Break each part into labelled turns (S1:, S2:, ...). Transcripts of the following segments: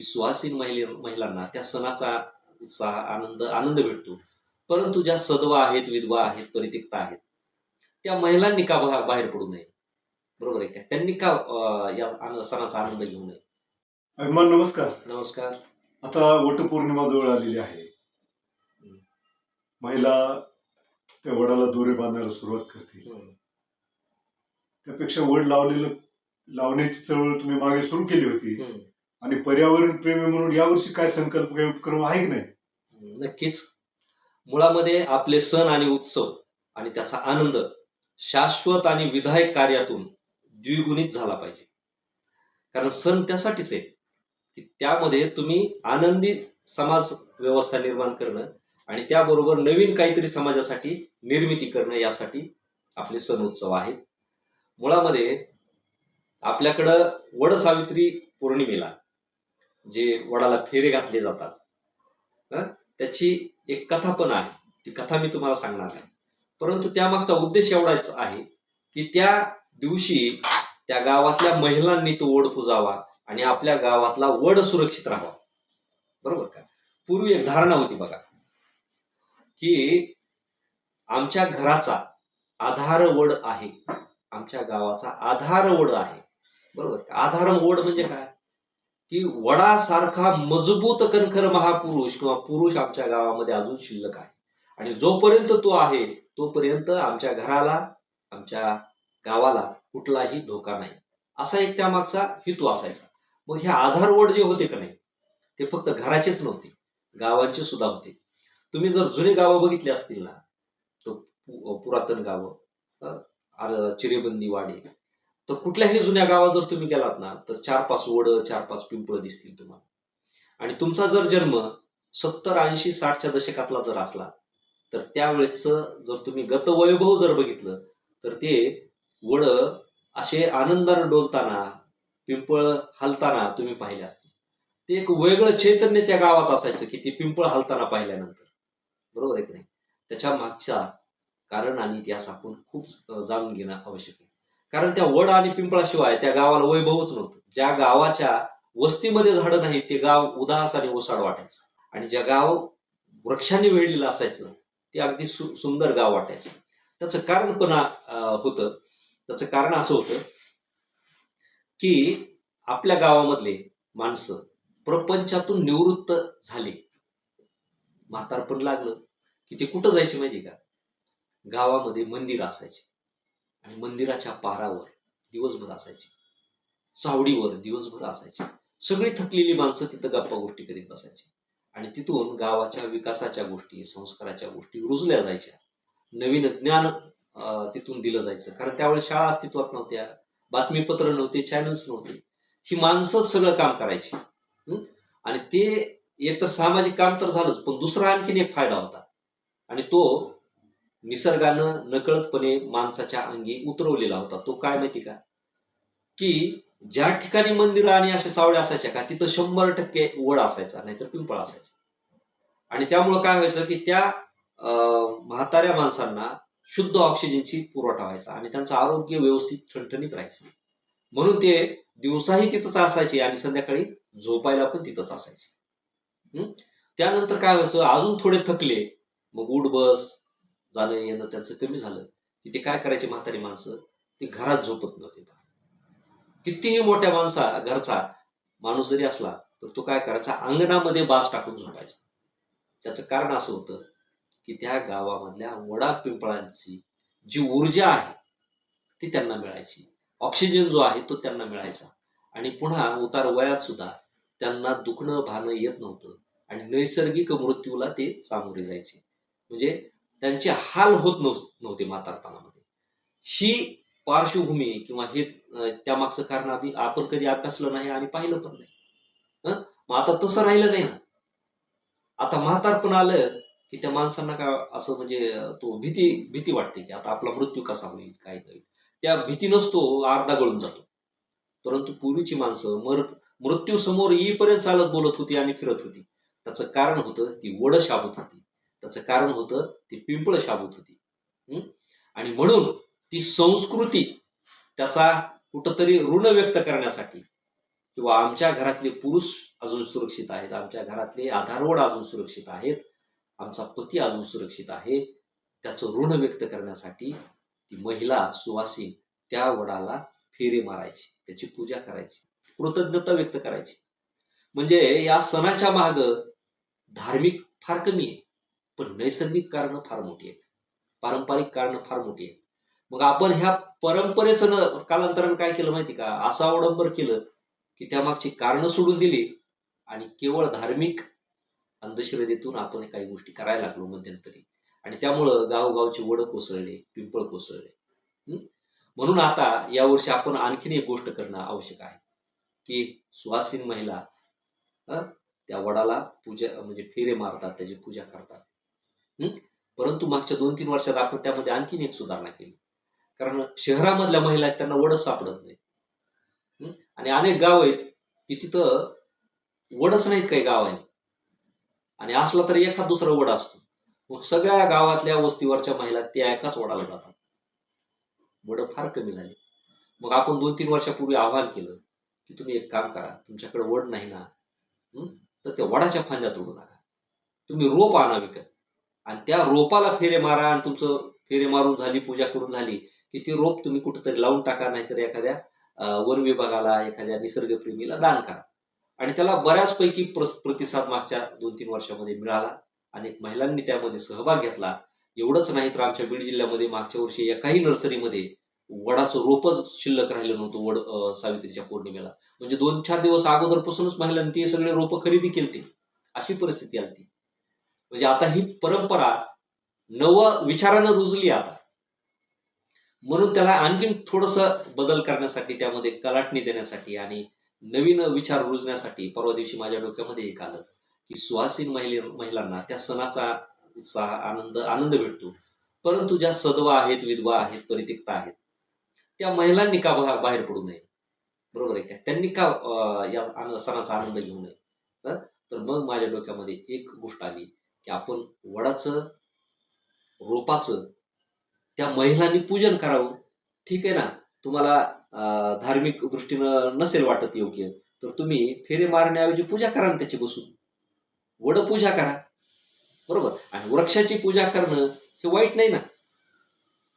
S1: सुवासीन महिलांना त्या सणाचा उत्साह, आनंद भेटतो. परंतु ज्या सदवा आहेत, विधवा आहेत, परित्यक्ता आहेत, त्या महिलांनी का बाहेर पडू नये? बरोबर आहे का? त्यांनी का या सणाचा आनंद घेऊ नये?
S2: अभिमान नमस्कार.
S1: नमस्कार.
S2: आता वटपौर्णिमा जवळ आलेली आहे. महिला त्या वडाला दोरे बांधायला सुरुवात करते. त्यापेक्षा वड लावण्याची चळवळ तुम्ही मागे सुरू केली होती आणि पर्यावरण प्रेमी म्हणून यावर्षी काय संकल्प, काही उपक्रम आहे की नाही?
S1: नक्कीच. मुळामध्ये आपले सण आणि उत्सव आणि त्याचा आनंद शाश्वत आणि विधायक कार्यातून द्विगुणित झाला पाहिजे. कारण सण त्यासाठीच आहे की त्यामध्ये तुम्ही आनंदी समाज व्यवस्था निर्माण करणं आणि त्याबरोबर नवीन काहीतरी समाजासाठी निर्मिती करणं, यासाठी आपले सण उत्सव आहेत. मुळामध्ये आपल्याकडं वड सावित्री पौर्णिमेला जे वडाला फेरे घातले जातात, त्याची एक कथा पण आहे. ती कथा मी तुम्हाला सांगणार नाही, परंतु त्यामागचा उद्देश एवढाच आहे की त्या दिवशी त्या गावातल्या महिलांनी तो वड पुजावा आणि आपल्या गावातला वड सुरक्षित राहावा. बरोबर का? पूर्वी एक धारणा होती बघा की आमच्या घराचा आधार वड आहे, आमच्या गावाचा आधार वड आहे. बरोबर का? आधार वड म्हणजे काय की वडासारखा मजबूत कणखर महापुरुष किंवा पुरुष आमच्या गावामध्ये अजून शिल्लक आहे आणि जोपर्यंत तो आहे तोपर्यंत आमच्या घराला, आमच्या गावाला कुठलाही धोका नाही, असा एक त्यामागचा हेतू असायचा. मग हे आधारवड जे होते का नाही, ते फक्त घराचेच नव्हते, गावांचे सुद्धा होते. तुम्ही जर जुनी गावं बघितली असतील ना, तो पुरातन गावं, चिरेबंदी वाडे, तर कुठल्याही जुन्या गावात जर तुम्ही गेलात ना, तर 4-5 वड, 4-5 पिंपळ दिसतील तुम्हाला. आणि तुमचा जर जन्म 70, 80, 60च्या दशकातला जर असला, तर त्यावेळेसचं जर तुम्ही गतवैभव जर बघितलं, तर ते वड असे आनंदाने डोलताना, पिंपळ हलताना तुम्ही पाहिले असतील. ते एक वेगळं चैतन्य त्या गावात असायचं की ते पिंपळ हलताना पाहिल्यानंतर. बरोबर आहे की नाही? त्याच्या मागचा कारण आणि इतिहास आपण खूप जाणून घेणं आवश्यक आहे. कारण त्या वड आणि पिंपळाशिवाय त्या गावाला वैभवच नव्हतं. ज्या गावाच्या वस्तीमध्ये झाडं नाही ते गाव उदास आणि ओसाड वाटायचं, आणि ज्या गाव वृक्षांनी वेढलेलं असायचं ते अगदी सुंदर गाव वाटायचं. त्याचं कारण पण होतं. त्याचं कारण असं होतं की आपल्या गावामधले माणसं प्रपंचातून निवृत्त झाले, म्हातारपण लागलं की ते कुठं जायचे माहिती का? गावामध्ये मंदिर असायचे आणि मंदिराच्या पारावर दिवसभर असायचे, चावडीवर दिवसभर असायचे. सगळी थकलेली माणसं तिथं गप्पा गोष्टी करीत बसायची आणि तिथून गावाच्या विकासाच्या गोष्टी, संस्काराच्या गोष्टी रुजल्या जायच्या. नवीन ज्ञान तिथून दिलं जायचं. कारण त्यावेळेस शाळा अस्तित्वात नव्हत्या, बातमीपत्र नव्हते, चॅनल्स नव्हते. ही माणसंच सगळं काम करायची. आणि ते एकतर सामाजिक काम तर झालंच, पण दुसरा आणखीन एक फायदा होता आणि तो निसर्गानं नकळतपणे माणसाच्या अंगी उतरवलेला होता. तो काय माहिती का? की ज्या ठिकाणी मंदिरं आणि अशा चावड्या असायच्या का, तिथं 100% वड असायचा, नाहीतर पिंपळ असायचा. आणि त्यामुळं काय व्हायचं की त्या म्हाताऱ्या माणसांना शुद्ध ऑक्सिजनची पुरवठा व्हायचा आणि त्यांचं आरोग्य व्यवस्थित ठणठणीत राहायचं. म्हणून ते दिवसाही तिथंच असायचे आणि संध्याकाळी झोपायला पण तिथंच असायचे. त्यानंतर काय व्हायचं, अजून थोडे थकले, मग उठ बस जाणं येणं त्यांचं कमी झालं की ते काय करायचे, म्हातारी माणसं ते घरात झोपत नव्हते. कितीही मोठ्या घरचा माणूस जरी असला तर तो काय करायचा, अंगणामध्ये बास टाकून झोपायचा. त्याचं कारण असं होतं की त्या गावामधल्या वडा पिंपळांची जी ऊर्जा आहे ती त्यांना मिळायची, ऑक्सिजन जो आहे तो त्यांना मिळायचा, आणि पुन्हा उतार वयात सुद्धा त्यांना दुखणं भानं येत नव्हतं आणि नैसर्गिक मृत्यूला ते सामोरे जायचे. म्हणजे त्यांचे हाल होत नव्हते म्हातारपणामध्ये. ही पार्श्वभूमी किंवा हे त्यामागचं कारण आपण कधी अभ्यासलं नाही आणि पाहिलं पण नाही. मग आता तसं राहिलं नाही ना. आता म्हातारपण आलं की त्या माणसांना काय असं म्हणजे तो भीती वाटते की आता आपला मृत्यू कसा होईल, काय होईल. त्या भीतीनंच तो अर्धा गळून जातो. परंतु पूर्वीची माणसं मृत्यू समोर येईपर्यंत चालत बोलत होती आणि फिरत होती. त्याचं कारण होतं ती वड शाबूत होती, त्याचं कारण होतं ती पिंपळ शाबूत होती. आणि म्हणून ती संस्कृती त्याचा कुठंतरी ऋण व्यक्त करण्यासाठी किंवा आमच्या घरातले पुरुष अजून सुरक्षित आहेत, आमच्या घरातले आधारवड अजून सुरक्षित आहेत, आमचा पती अजून सुरक्षित आहे, त्याचं ऋण व्यक्त करण्यासाठी ती महिला सुवासीन त्या वडाला फेरे मारायची, त्याची पूजा करायची, कृतज्ञता व्यक्त करायची. म्हणजे या सणाच्या माग धार्मिक फार कमी आहे, पण नैसर्गिक कारणं फार मोठी आहेत, पारंपरिक कारणं फार मोठी आहेत. मग आपण ह्या परंपरेचं कालांतरानं काय केलं माहिती का, असं अवडंबर केलं की त्यामागची कारणं सोडून दिली आणि केवळ धार्मिक अंधश्रद्धेतून आपण काही गोष्टी करायला लागलो मध्यंतरी, आणि त्यामुळं गावोगावची वडं कोसळले, पिंपळ कोसळले. म्हणून आता यावर्षी आपण आणखीन एक गोष्ट करणं आवश्यक आहे की सुवासीन महिला त्या वडाला पूजा म्हणजे फेरे मारतात, त्याची पूजा करतात. परंतु मागच्या 2-3 वर्षात आपण त्यामध्ये आणखीन एक सुधारणा केली. कारण शहरामधल्या महिला आहेत त्यांना वडच सापडत नाही. आणि अनेक गाव आहेत की तिथं वडच नाहीत काही गावांनी, आणि असला तरी एखाद दुसरा वड असतो. मग सगळ्या गावातल्या वस्तीवरच्या महिला त्या एकाच वडाला जातात. वड फार कमी झाली. मग आपण 2-3 वर्षापूर्वी आवाहन केलं की तुम्ही एक काम करा, तुमच्याकडे वड नाही ना, तर त्या वडाच्या फांद्या तोडू नका, तुम्ही रोप आणा विकत आणि त्या रोपाला फेरे मारा, आणि तुमचं फेरे मारून झाली, पूजा करून झाली की ती रोप तुम्ही कुठेतरी लावून टाका, नाहीतर एखाद्या वन विभागाला, एखाद्या निसर्गप्रेमीला दान करा. आणि त्याला बऱ्याचपैकी प्रतिसाद मागच्या 2-3 वर्षामध्ये मिळाला. अनेक महिलांनी त्यामध्ये सहभाग घेतला. एवढंच नाही तर आमच्या बीड जिल्ह्यामध्ये मागच्या वर्षी एकाही नर्सरीमध्ये वडाचं रोपच शिल्लक राहिलं नव्हतं. वड सावित्रीच्या पौर्णिमेला म्हणजे 2-4 दिवस अगोदरपासूनच महिलांनी ते सगळे रोपं खरेदी केली, अशी परिस्थिती आली. म्हणजे आता ही परंपरा नव विचारानं रुजली आता. म्हणून त्याला आणखीन थोडंसं बदल करण्यासाठी, त्यामध्ये कलाटणी देण्यासाठी आणि नवीन विचार रुजण्यासाठी परवा दिवशी माझ्या डोक्यामध्ये एक आलं की सुवासीन महिलांना त्या सणाचा उत्साह, आनंद भेटतो. परंतु ज्या सदवा आहेत, विधवा आहेत, परित्यक्ता आहेत, त्या महिलांनी का बाहेर पडू नये? बरोबर आहे का? त्यांनी का या सणाचा आनंद घेऊ नये? तर मग माझ्या डोक्यामध्ये एक गोष्ट आली की आपण वडाचं रोपाचं त्या महिलांनी पूजन करावं. ठीक आहे ना, तुम्हाला धार्मिक दृष्टीनं नसेल वाटत योग्य, तर तुम्ही फेरे मारण्याऐवजी पूजा करा ना त्याची बसून, वड पूजा करा. बरोबर. आणि वृक्षाची पूजा करणं हे वाईट नाही ना.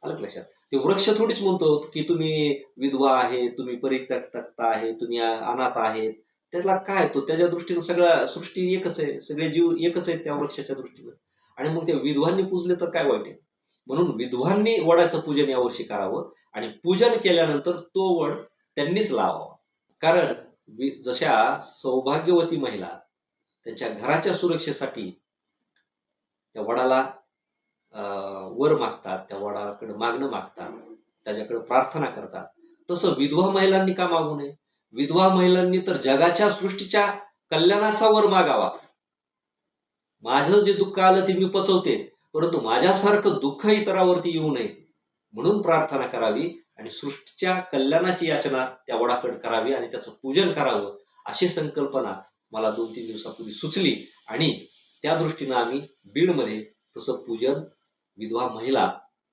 S1: आलं लक्षात? ते वृक्ष थोडीच म्हणतो की तुम्ही विधवा आहे, तुम्ही परित्यक्ता आहे, तुम्ही अनाथ आहेत. त्याला काय, तो त्याच्या दृष्टीनं सगळं सृष्टी एकच आहे, सगळे जीव एकच आहेत त्या वृक्षाच्या दृष्टीनं. आणि मग त्या विधवांनी पूजले तर काय वाईट आहे? म्हणून विधवांनी वडाचं पूजन यावर्षी करावं, आणि पूजन केल्यानंतर तो वड त्यांनीच लावावा. कारण जशा सौभाग्यवती महिला त्यांच्या घराच्या सुरक्षेसाठी त्या वडाला वर मागतात, त्या वडाकडे मागणं मागतात, त्याच्याकडे प्रार्थना करतात, तसं विधवा महिलांनी का मागू नये? विधवा महिलांनी तर जगाच्या सृष्टीच्या कल्याणाचा वर मागावा. माझं जे दुःख आलं ते मी पचवते, परंतु माझ्यासारखं दुःख इतरावरती येऊ नये म्हणून प्रार्थना करावी, आणि सृष्टीच्या कल्याणाची याचना त्या वडाकडे करावी आणि त्याचं पूजन करावं, अशी संकल्पना मला 2-3 दिवसापूर्वी सुचली. आणि त्या दृष्टीनं आम्ही बीडमध्ये तसं पूजन विधवा महिला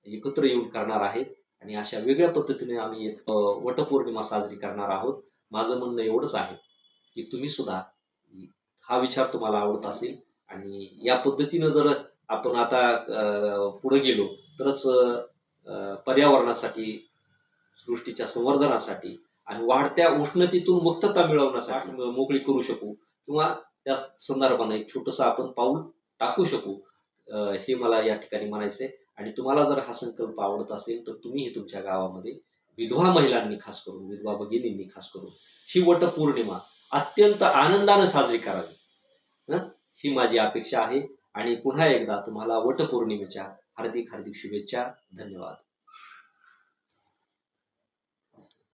S1: एकत्र येऊन करणार आहेत, आणि अशा वेगळ्या पद्धतीने आम्ही एक वटपौर्णिमा साजरी करणार आहोत. माझं म्हणणं एवढंच आहे की तुम्ही सुद्धा, हा विचार तुम्हाला आवडत असेल आणि या पद्धतीनं जर आपण आता पुढे गेलो तरच पर्यावरणासाठी, सृष्टीच्या संवर्धनासाठी आणि वाढत्या उष्णतेतून मुक्तता मिळवण्यासाठी मोकळी करू शकू, किंवा त्या संदर्भाने एक छोटंसं आपण पाऊल टाकू शकू, हे मला या ठिकाणी म्हणायचंय. आणि तुम्हाला जर हा संकल्प आवडत असेल तर तुम्हीही तुमच्या गावामध्ये विधवा महिलांनी खास करून, विधवा भगिनींनी खास करून ही वटपौर्णिमा अत्यंत आनंदाने साजरी करावी, ही माझी अपेक्षा आहे. आणि पुन्हा एकदा तुम्हाला वटपौर्णिमेच्या हार्दिक शुभेच्छा. धन्यवाद.